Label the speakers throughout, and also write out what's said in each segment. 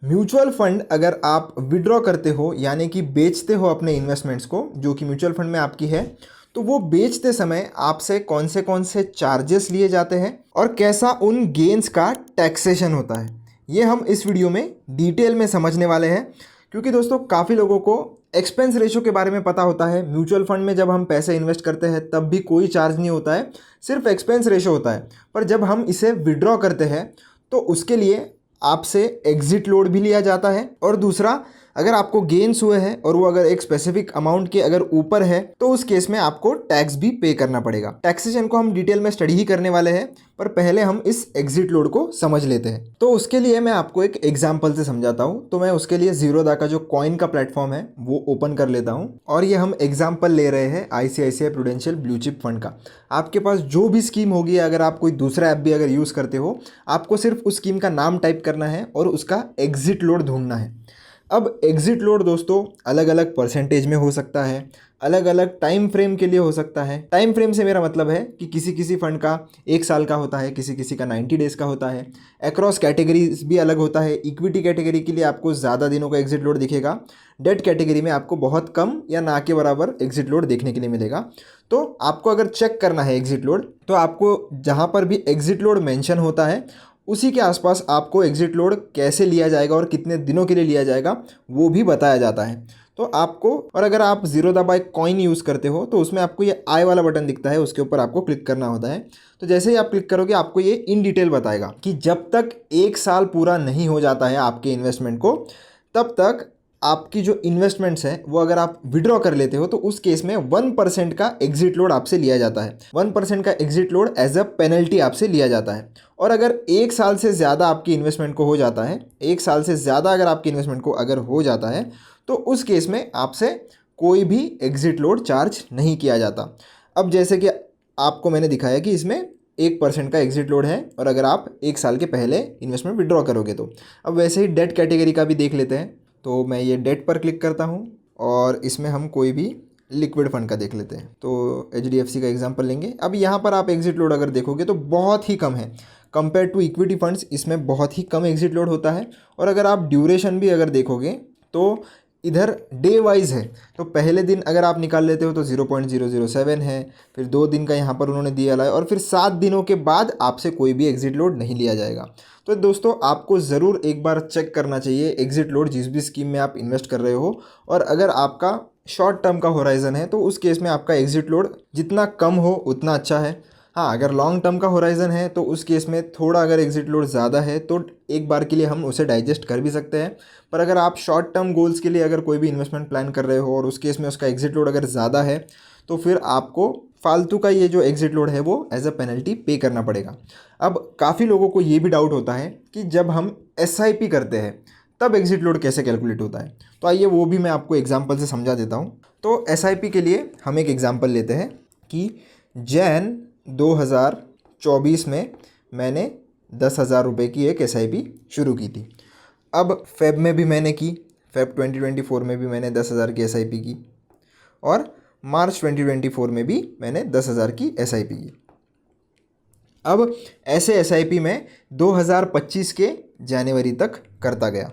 Speaker 1: Mutual fund अगर आप withdraw करते हो यानी कि बेचते हो अपने इन्वेस्टमेंट्स को, जो कि म्यूचुअल फंड में आपकी है, तो वो बेचते समय आपसे कौन से चार्जेस लिए जाते हैं और कैसा उन गेन्स का टैक्सेशन होता है, ये हम इस वीडियो में डिटेल में समझने वाले हैं। क्योंकि दोस्तों काफ़ी लोगों को एक्सपेंस रेशो के बारे में पता होता है। म्यूचुअल फंड में जब हम पैसे इन्वेस्ट करते हैं तब भी कोई चार्ज नहीं होता है, सिर्फ एक्सपेंस रेशो होता है। पर जब हम इसे विड्रॉ करते हैं तो उसके लिए आपसे एग्जिट लोड भी लिया जाता है। और दूसरा, अगर आपको गेन्स हुए हैं और वो अगर एक स्पेसिफिक अमाउंट के अगर ऊपर है तो उस केस में आपको टैक्स भी पे करना पड़ेगा। टैक्सेशन को हम डिटेल में स्टडी ही करने वाले हैं, पर पहले हम इस एग्जिट लोड को समझ लेते हैं। तो उसके लिए मैं आपको एक एग्जांपल से समझाता हूँ। तो मैं उसके लिए ज़ीरोधा का जो कॉइन का प्लेटफॉर्म है वो ओपन कर लेता हूँ और ये हम एग्जाम्पल ले रहे हैं ICICI prudential blue chip fund का। आपके पास जो भी स्कीम होगी, अगर आप कोई दूसरा ऐप भी अगर यूज़ करते हो, आपको सिर्फ उस स्कीम का नाम टाइप करना है और उसका एग्जिट लोड ढूंढना है। अब एग्जिट लोड दोस्तों अलग अलग परसेंटेज में हो सकता है, अलग अलग टाइम फ्रेम के लिए हो सकता है। टाइम फ्रेम से मेरा मतलब है कि किसी किसी फंड का 1 साल का होता है, किसी किसी का 90 डेज़ का होता है। अक्रॉस कैटेगरीज भी अलग होता है। इक्विटी कैटेगरी के लिए आपको ज़्यादा दिनों का एग्जिट लोड दिखेगा, डेट कैटेगरी में आपको बहुत कम या ना के बराबर एग्जिट लोड देखने के लिए मिलेगा। तो आपको अगर चेक करना है एग्जिट लोड, तो आपको जहाँ पर भी एग्जिट लोड मेंशन होता है उसी के आसपास आपको एग्जिट लोड कैसे लिया जाएगा और कितने दिनों के लिए लिया जाएगा वो भी बताया जाता है। तो आपको, और अगर आप ज़ीरोधा बाय कॉइन यूज़ करते हो तो उसमें आपको ये आई वाला बटन दिखता है, उसके ऊपर आपको क्लिक करना होता है। तो जैसे ही आप क्लिक करोगे आपको ये इन डिटेल बताएगा कि जब तक 1 साल पूरा नहीं हो जाता है आपके इन्वेस्टमेंट को, तब तक आपकी जो इन्वेस्टमेंट्स हैं वो अगर आप विड्रॉ कर लेते हो तो उस केस में 1% का एग्जिट लोड आपसे लिया जाता है। 1% का exit load as a penalty आपसे लिया जाता है। और अगर 1 साल से ज़्यादा आपकी इन्वेस्टमेंट को हो जाता है, 1 साल से ज़्यादा अगर आपकी इन्वेस्टमेंट को अगर हो जाता है, तो उस केस में आपसे कोई भी एग्जिट लोड चार्ज नहीं किया जाता। अब जैसे कि आपको मैंने दिखाया कि इसमें 1% का एग्जिट लोड है, और अगर आप 1 साल के पहले इन्वेस्टमेंट विड्रॉ करोगे तो। अब वैसे ही डेट कैटेगरी का भी देख लेते हैं। तो मैं ये डेट पर क्लिक करता हूँ और इसमें हम कोई भी लिक्विड फंड का देख लेते हैं। तो HDFC का एग्जांपल लेंगे। अब यहाँ पर आप एग्जिट लोड अगर देखोगे तो बहुत ही कम है कंपेयर टू इक्विटी फंड्स, इसमें बहुत ही कम एग्जिट लोड होता है। और अगर आप ड्यूरेशन भी अगर देखोगे तो इधर डे वाइज है। तो पहले दिन अगर आप निकाल लेते हो तो 0.007 है, फिर 2 दिन का यहाँ पर उन्होंने दिया है, और फिर 7 दिनों के बाद आपसे कोई भी एग्जिट लोड नहीं लिया जाएगा। तो दोस्तों आपको ज़रूर एक बार चेक करना चाहिए एग्जिट लोड जिस भी स्कीम में आप इन्वेस्ट कर रहे हो। और अगर आपका शॉर्ट टर्म का होराइज़न है तो उस केस में आपका एग्जिट लोड जितना कम हो उतना अच्छा है। हाँ, अगर लॉन्ग टर्म का होराइज़न है तो उस केस में थोड़ा अगर एग्जिट लोड ज़्यादा है तो एक बार के लिए हम उसे डाइजेस्ट कर भी सकते हैं। पर अगर आप शॉर्ट टर्म गोल्स के लिए अगर कोई भी इन्वेस्टमेंट प्लान कर रहे हो और उस केस में उसका एग्जिट लोड अगर ज़्यादा है, तो फिर आपको फालतू का ये जो एग्जिट लोड है वो एज अ पेनल्टी पे करना पड़ेगा। अब काफ़ी लोगों को ये भी डाउट होता है कि जब हम SIP करते हैं तब एग्जिट लोड कैसे कैलकुलेट होता है। तो आइए वो भी मैं आपको एग्जांपल से समझा देता हूँ। तो SIP के लिए हम एक एग्जांपल लेते हैं कि जैन 2024 में मैंने 10,000 रुपये की एक SIP शुरू की थी। अब फेब में भी मैंने की, फेब 2024 में भी मैंने 10,000 की SIP की, और मार्च 2024 में भी मैंने 10,000 की SIP की। अब ऐसे SIP में 2025 के जनवरी तक करता गया।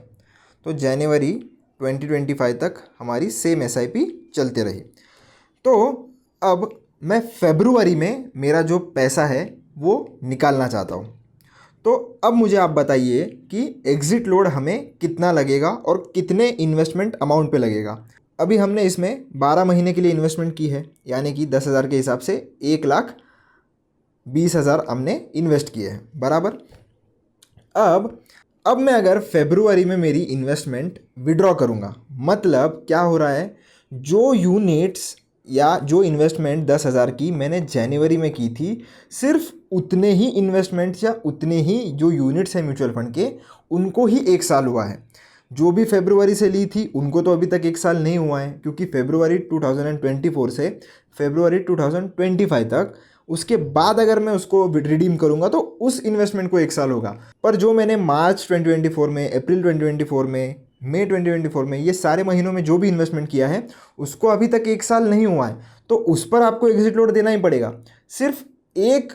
Speaker 1: तो जनवरी 2025 तक हमारी सेम SIP चलते रही। तो अब मैं फरवरी में मेरा जो पैसा है वो निकालना चाहता हूँ। तो अब मुझे आप बताइए कि एग्जिट लोड हमें कितना लगेगा और कितने इन्वेस्टमेंट अमाउंट पे लगेगा। अभी हमने इसमें 12 महीने के लिए इन्वेस्टमेंट की है, यानी कि 10,000 के हिसाब से 1,20,000 हमने इन्वेस्ट किए हैं, बराबर। अब मैं अगर फरवरी में मेरी इन्वेस्टमेंट विड्रॉ करूँगा, मतलब क्या हो रहा है, जो यूनिट्स या जो इन्वेस्टमेंट 10,000 की मैंने जनवरी में की थी, सिर्फ उतने ही इन्वेस्टमेंट्स या उतने ही जो यूनिट्स हैं म्यूचुअल फंड के, उनको ही 1 साल हुआ है। जो भी फरवरी से ली थी उनको तो अभी तक 1 साल नहीं हुआ है, क्योंकि फरवरी 2024 से फरवरी 2025 तक, उसके बाद अगर मैं उसको रिडीम करूंगा तो उस इन्वेस्टमेंट को 1 साल होगा। पर जो मैंने मार्च 2024 में, अप्रैल 2024 में, मई 2024 में, ये सारे महीनों में जो भी इन्वेस्टमेंट किया है उसको अभी तक 1 साल नहीं हुआ है, तो उस पर आपको एग्जिट लोड देना ही पड़ेगा। सिर्फ एक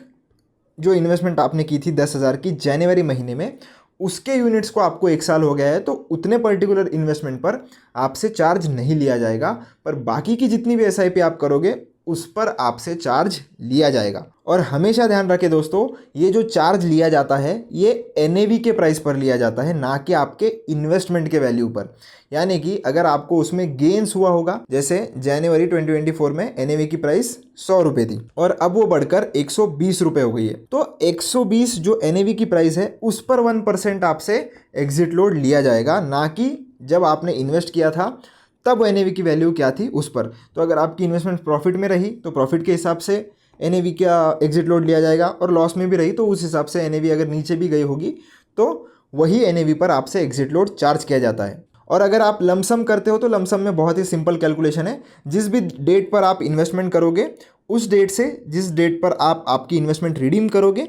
Speaker 1: जो इन्वेस्टमेंट आपने की थी 10,000 की जनवरी महीने में, उसके यूनिट्स को आपको 1 साल हो गया है तो उतने पर्टिकुलर इन्वेस्टमेंट पर आपसे चार्ज नहीं लिया जाएगा, पर बाकी की जितनी भी एसआईपी आप करोगे उस पर आपसे चार्ज लिया जाएगा। और हमेशा ध्यान रखें दोस्तों, ये जो चार्ज लिया जाता है ये एनएवी के प्राइस पर लिया जाता है, ना कि आपके इन्वेस्टमेंट के वैल्यू पर। यानी कि अगर आपको उसमें गेन्स हुआ होगा, जैसे जनवरी 2024 में एनएवी की प्राइस 100 रुपये थी और अब वो बढ़कर 120 रुपये हो गई है, तो 120 जो एनएवी की प्राइस है उस पर 1% आपसे एग्जिट लोड लिया जाएगा, ना कि जब आपने इन्वेस्ट किया था तब एनएवी की वैल्यू क्या थी उस पर। तो अगर आपकी इन्वेस्टमेंट प्रॉफिट में रही तो प्रॉफिट के हिसाब से एनएवी का एग्जिट लोड लिया जाएगा, और लॉस में भी रही तो उस हिसाब से एनएवी अगर नीचे भी गई होगी तो वही एनएवी पर आपसे एग्जिट लोड चार्ज किया जाता है। और अगर आप लमसम करते हो तो लमसम में बहुत ही सिंपल कैलकुलेशन है, जिस भी डेट पर आप इन्वेस्टमेंट करोगे उस डेट से जिस डेट पर आप आपकी इन्वेस्टमेंट रिडीम करोगे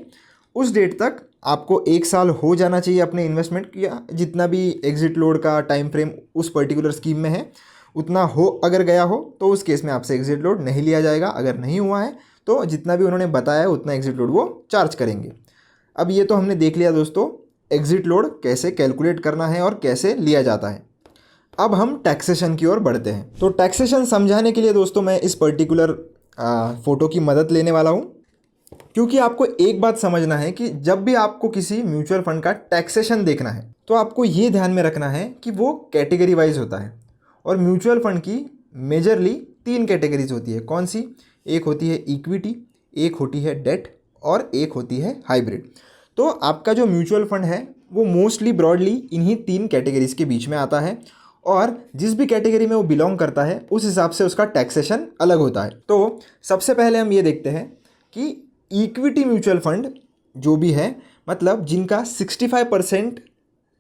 Speaker 1: उस डेट तक आपको 1 साल हो जाना चाहिए अपने इन्वेस्टमेंट या जितना भी एग्जिट लोड का टाइम फ्रेम उस पर्टिकुलर स्कीम में है उतना हो। अगर गया हो तो उस केस में आपसे एग्जिट लोड नहीं लिया जाएगा, अगर नहीं हुआ है तो जितना भी उन्होंने बताया है उतना एग्जिट लोड वो चार्ज करेंगे। अब ये तो हमने देख लिया दोस्तों एग्जिट लोड कैसे कैलकुलेट करना है और कैसे लिया जाता है। अब हम टैक्सेशन की ओर बढ़ते हैं। तो टैक्सेशन समझाने के लिए दोस्तों मैं इस पर्टिकुलर फ़ोटो की मदद लेने वाला हूँ, क्योंकि आपको एक बात समझना है कि जब भी आपको किसी म्यूचुअल फंड का टैक्सेशन देखना है तो आपको ये ध्यान में रखना है कि वो कैटेगरी वाइज होता है। और म्यूचुअल फंड की मेजरली 3 कैटेगरीज होती है। कौन सी? एक होती है इक्विटी, एक होती है डेट और एक होती है हाइब्रिड। तो आपका जो म्यूचुअल फंड है वो मोस्टली ब्रॉडली इन्हीं 3 कैटेगरीज के बीच में आता है, और जिस भी कैटेगरी में वो बिलोंग करता है उस हिसाब से उसका टैक्सेशन अलग होता है। तो सबसे पहले हम ये देखते हैं कि इक्विटी म्यूचुअल फंड जो भी है, मतलब जिनका 65%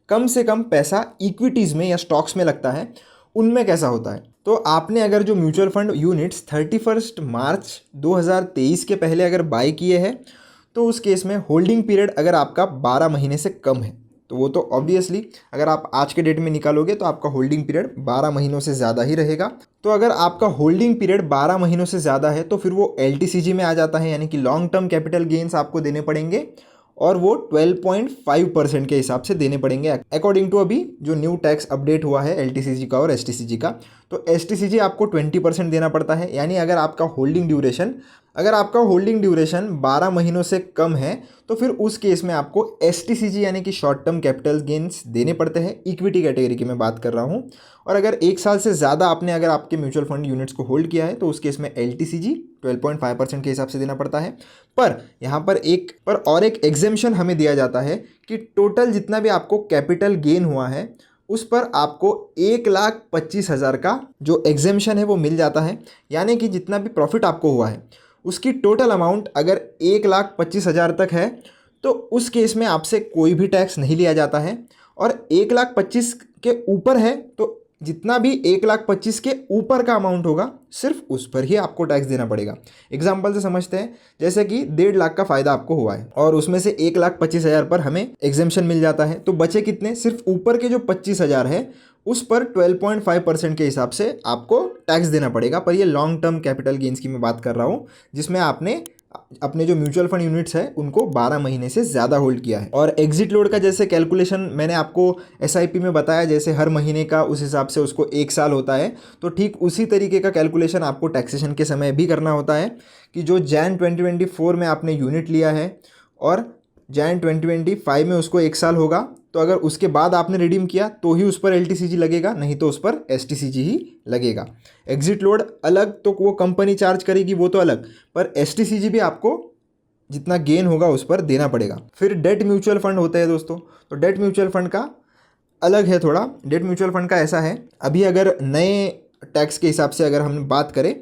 Speaker 1: कम से कम पैसा इक्विटीज़ में या स्टॉक्स में लगता है, उनमें कैसा होता है। तो आपने अगर जो म्यूचुअल फंड यूनिट्स 31 मार्च 2023 के पहले अगर बाय किए हैं तो उस केस में होल्डिंग पीरियड अगर आपका 12 महीने से कम है तो वो तो ऑब्वियसली अगर आप आज के डेट में निकालोगे तो आपका होल्डिंग पीरियड 12 महीनों से ज़्यादा ही रहेगा। तो अगर आपका होल्डिंग पीरियड 12 महीनों से ज़्यादा है तो फिर वो LTCG में आ जाता है, यानी कि लॉन्ग टर्म कैपिटल गेन्स आपको देने पड़ेंगे, और वो 12.5% के हिसाब से देने पड़ेंगे अकॉर्डिंग टू अभी जो न्यू टैक्स अपडेट हुआ है LTCG का और STCG का। तो STCG आपको 20% देना पड़ता है, यानी अगर आपका होल्डिंग ड्यूरेशन 12 महीनों से कम है तो फिर उस केस में आपको STCG यानी कि शॉर्ट टर्म कैपिटल गेन्स देने पड़ते हैं। इक्विटी कैटेगरी की मैं बात कर रहा हूँ। और अगर 1 साल से ज़्यादा आपने अगर आपके म्यूचुअल फंड यूनिट्स को होल्ड किया है तो उस केस में LTCG 12.5% के हिसाब से देना पड़ता है। पर यहाँ पर एक एग्जेम्पशन हमें दिया जाता है कि टोटल जितना भी आपको कैपिटल गेन हुआ है उस पर आपको 1,25,000 का जो एग्जेम्पशन है वो मिल जाता है। यानी कि जितना भी प्रॉफिट आपको हुआ है उसकी टोटल अमाउंट अगर 1,25,000 तक है तो उस केस में आपसे कोई भी टैक्स नहीं लिया जाता है, और 1,25,000 के ऊपर है तो जितना भी 1,25,000 के ऊपर का अमाउंट होगा सिर्फ उस पर ही आपको टैक्स देना पड़ेगा। एग्जाम्पल से समझते हैं, जैसे कि 1.5 लाख का फ़ायदा आपको हुआ है और उसमें से 1,25,000 पर हमें एग्जेम्पशन मिल जाता है, तो बचे कितने? सिर्फ ऊपर के जो 25,000 है उस पर 12.5% के हिसाब से आपको टैक्स देना पड़ेगा। पर ये लॉन्ग टर्म कैपिटल गेन्स की मैं बात कर रहा हूँ, जिसमें आपने अपने जो म्यूचुअल फंड यूनिट्स है उनको 12 महीने से ज़्यादा होल्ड किया है। और एग्जिट लोड का जैसे कैलकुलेशन मैंने आपको SIP में बताया, जैसे हर महीने का उस हिसाब से उसको 1 साल होता है, तो ठीक उसी तरीके का कैलकुलेशन आपको टैक्सेशन के समय भी करना होता है कि जो जैन 2024 में आपने यूनिट लिया है और जैन 2025 में उसको 1 साल होगा, तो अगर उसके बाद आपने रिडीम किया तो ही उस पर LTCG लगेगा, नहीं तो उस पर STCG ही लगेगा। एग्जिट लोड अलग तो वो कंपनी चार्ज करेगी, वो तो अलग, पर STCG भी आपको जितना गेन होगा उस पर देना पड़ेगा। फिर डेट म्यूचुअल फंड होते हैं दोस्तों, तो डेट म्यूचुअल फंड का अलग है थोड़ा। डेट म्यूचुअल फंड का ऐसा है, अभी अगर नए टैक्स के हिसाब से अगर हम बात करें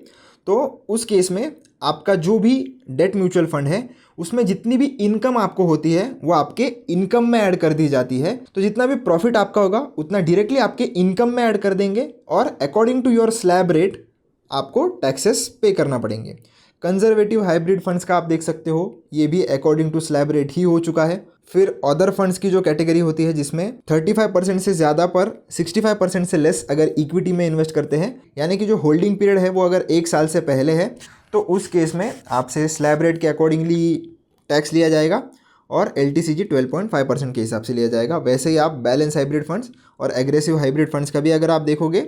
Speaker 1: तो उस केस में आपका जो भी डेट म्यूचुअल फंड है उसमें जितनी भी इनकम आपको होती है वो आपके इनकम में ऐड कर दी जाती है। तो जितना भी प्रॉफिट आपका होगा उतना डायरेक्टली आपके इनकम में ऐड कर देंगे, और according to your slab rate आपको टैक्सेस पे करना पड़ेंगे। कंजर्वेटिव हाइब्रिड फंड्स का आप देख सकते हो, ये भी अकॉर्डिंग टू स्लैब रेट ही हो चुका है। फिर अदर फंड्स की जो कैटेगरी होती है जिसमें 35% से ज़्यादा पर 65% से लेस अगर इक्विटी में इन्वेस्ट करते हैं, यानी कि जो होल्डिंग पीरियड है वो अगर 1 साल से पहले है तो उस केस में आपसे स्लैब रेट के अकॉर्डिंगली टैक्स लिया जाएगा। और LTCG 12.5% के हिसाब से लिया जाएगा। वैसे ही आप बैलेंस हाइब्रिड फंड्स और एग्रेसिव हाइब्रिड फंड्स का भी अगर आप देखोगे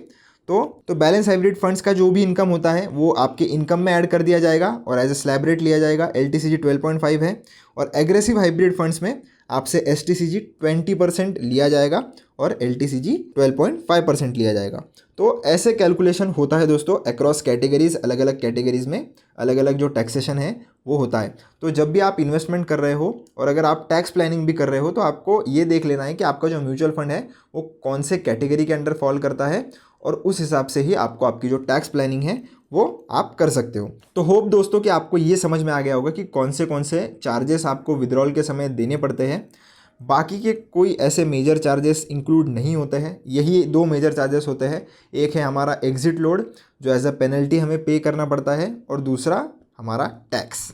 Speaker 1: तो बैलेंस हाइब्रिड फंड्स का जो भी इनकम होता है वो आपके इनकम में ऐड कर दिया जाएगा और एज ए स्लैब रेट लिया जाएगा। LTCG 12.5 है और एग्रेसिव हाइब्रिड फंड्स में आपसे STCG 20% लिया जाएगा और LTCG 12.5% लिया जाएगा। तो ऐसे कैलकुलेशन होता है दोस्तों अक्रॉस कैटेगरीज, अलग अलग कैटेगरीज में अलग अलग जो टैक्सेशन है वो होता है। तो जब भी आप इन्वेस्टमेंट कर रहे हो और अगर आप टैक्स प्लानिंग भी कर रहे हो तो आपको ये देख लेना है कि आपका जो म्यूचुअल फंड है वो कौन से कैटेगरी के अंडर फॉल करता है और उस हिसाब से ही आपको आपकी जो टैक्स प्लानिंग है वो आप कर सकते हो। तो होप दोस्तों कि आपको ये समझ में आ गया होगा कि कौन से चार्जेस आपको विड्रॉल के समय देने पड़ते हैं। बाकी के कोई ऐसे मेजर चार्जेस इंक्लूड नहीं होते हैं। यही 2 मेजर चार्जेस होते हैं। एक है हमारा एग्जिट लोड जो एज अ पेनल्टी हमें पे करना पड़ता है और दूसरा हमारा टैक्स।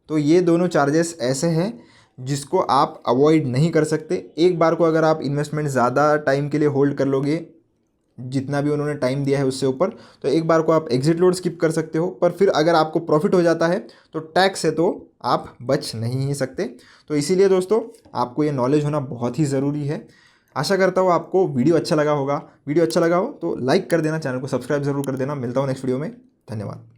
Speaker 1: तो ये दोनों चार्जेस ऐसे हैं जिसको आप अवॉइड नहीं कर सकते। एक बार को अगर आप इन्वेस्टमेंट ज़्यादा टाइम के लिए होल्ड कर लोगे, जितना भी उन्होंने टाइम दिया है उससे ऊपर, तो एक बार को आप एग्जिट लोड स्किप कर सकते हो। पर फिर अगर आपको प्रॉफिट हो जाता है तो टैक्स से तो आप बच नहीं ही सकते। तो इसीलिए दोस्तों आपको ये नॉलेज होना बहुत ही ज़रूरी है। आशा करता हूँ आपको वीडियो अच्छा लगा होगा। वीडियो अच्छा लगा हो तो लाइक कर देना, चैनल को सब्सक्राइब ज़रूर कर देना। मिलता हूँ नेक्स्ट वीडियो में। धन्यवाद।